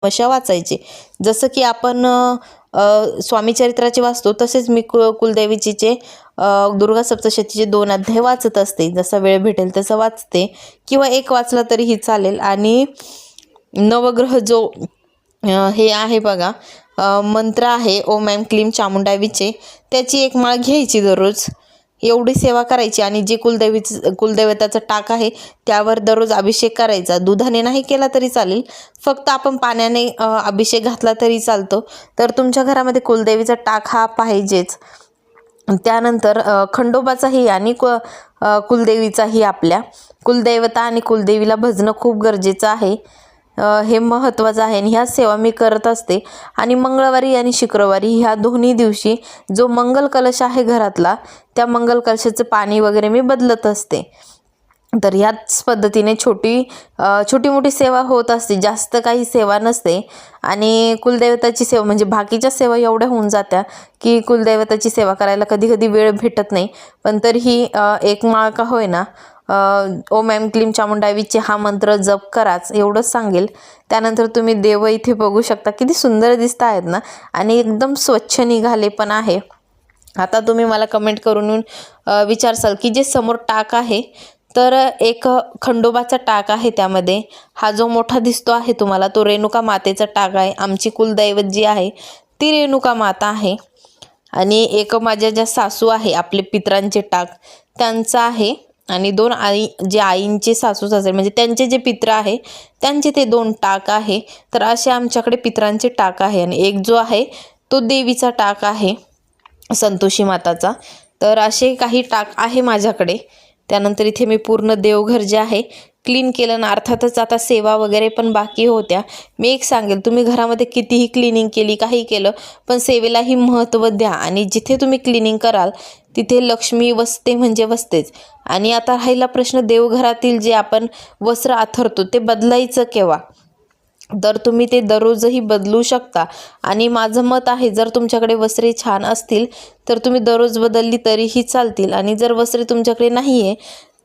अशा वाचायचे. जसं की आपण स्वामी चरित्राचे वाचतो तसेच मी कुलदेवीचे दुर्गा सप्तशतीचे 2 अध्याय वाचत असते. जसा वेळ भेटेल तसं वाचते किंवा एक वाचला तरीही चालेल. आणि नवग्रह जो हे आहे बघा, मंत्र आहे ओम ऐं क्लीम चामुंडाय विचे, त्याची एक माळ घ्यायची दररोज. एवढी सेवा करायची. आणि जे कुलदैवताचं टाक आहे त्यावर दररोज अभिषेक करायचा. दुधाने नाही केला तरी चालेल, फक्त आपण पाण्याने अभिषेक घातला तरी चालतो. तर तुमच्या घरामध्ये कुलदेवीचा टाक हा पाहिजेच. त्यानंतर खंडोबाचाही आणि कुलदेवीचाही, आपल्या कुलदैवता आणि कुलदेवीला भजणं खूप गरजेचं आहे. हे महत्त्वाचं आहे आणि ह्या सेवा मी करत असते. आणि मंगळवारी आणि शुक्रवारी ह्या दोन्ही दिवशी जो मंगल कलश आहे घरातला, त्या मंगल कलशाचं पाणी वगैरे मी बदलत असते. तर ह्याच पद्धतीने छोटी मोठी सेवा होत असते, जास्त काही सेवा नसते. आणि कुलदैवताची सेवा म्हणजे बाकीच्या सेवा एवढ्या होऊन जात्या की कुलदैवताची सेवा करायला कधी कधी वेळ भेटत नाही. पण तरीही एक माळ का होईना ओम ऐं क्लीम चामुंडाय विचे हा मंत्र जप कराच, एवढंच सांगेल. त्यानंतर तुम्ही देव इथे बघू शकता, किती सुंदर दिसत आहेत ना, आणि एकदम स्वच्छ निघाले पण आहे. आता तुम्ही मला कमेंट करून विचारसाल की जे समोर टाक आहे, तर एक खंडोबाचा टाक आहे. त्यामध्ये हा जो मोठा दिसतो आहे तुम्हाला, तो रेणुका मातेचा टाक आहे. आमची कुलदैवत जी आहे ती रेणुका माता आहे. आणि एक माझ्या ज्या सासू आहे, आपले पितरांचे टाक त्यांचा आहे. आणि 2 जे आईंचे सासू सासरे म्हणजे त्यांचे जे पित्र आहे त्यांचे ते 2 टाक आहे. तर असे आमच्याकडे पितरांचे टाक आहे. आणि एक जो आहे तो देवीचा टाक आहे, संतोषी माताचा. तर असे काही टाक आहे माझ्याकडे. त्यानंतर इथे मी पूर्ण देवघर जे आहे क्लीन केलं ना. अर्थातच आता सेवा वगैरे पण बाकी होत्या. मी एक सांगेल, तुम्ही घरामध्ये कितीही क्लिनिंग केली, काही केलं, पण सेवेलाही महत्त्व द्या. आणि जिथे तुम्ही क्लिनिंग कराल तिथे लक्ष्मी वसते म्हणजे वसतेच. आणि आता राहिला प्रश्न देवघरातील जे आपण वस्त्र आथरतो ते बदलायचं केव्हा, तर तुम्ही ते दररोजही बदलू शकता. आणि माझं मत आहे, जर तुमच्याकडे वस्त्रे छान असतील तर तुम्ही दररोज बदलली तरीही चालतील. आणि जर वस्त्रे तुमच्याकडे नाही आहे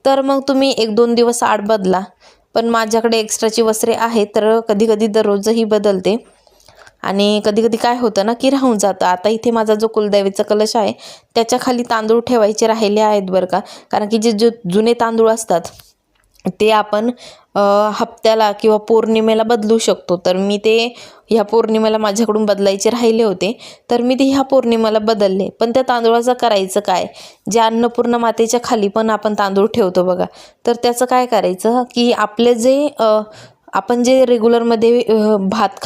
तर मग तुम्ही 1-2 दिवस आड बदला. पण माझ्याकडे एक्स्ट्राची वस्त्रे आहेत, तर कधी कधी दररोजही बदलते. आणि कधी कधी काय होतं ना की राहून जातं. आता इथे माझा जो कुलदेवीचा कलश आहे त्याच्या खाली तांदूळ ठेवायचे राहिले आहेत बरं का. कारण की जे जुने तांदूळ असतात ते आपण हप्त्याला किंवा पौर्णिमेला बदलू शकतो. तर मी ते ह्या पौर्णिमेला माझ्याकडून बदलायचे राहिले होते, तर मी ते ह्या पौर्णिमेला बदलले. पण त्या तांदूळाचं करायचं काय, जे अन्नपूर्णा मातेच्या खाली पण आपण तांदूळ ठेवतो बघा, तर त्याचं काय करायचं की आपले जे आपण जे रेग्युलरमध्ये भात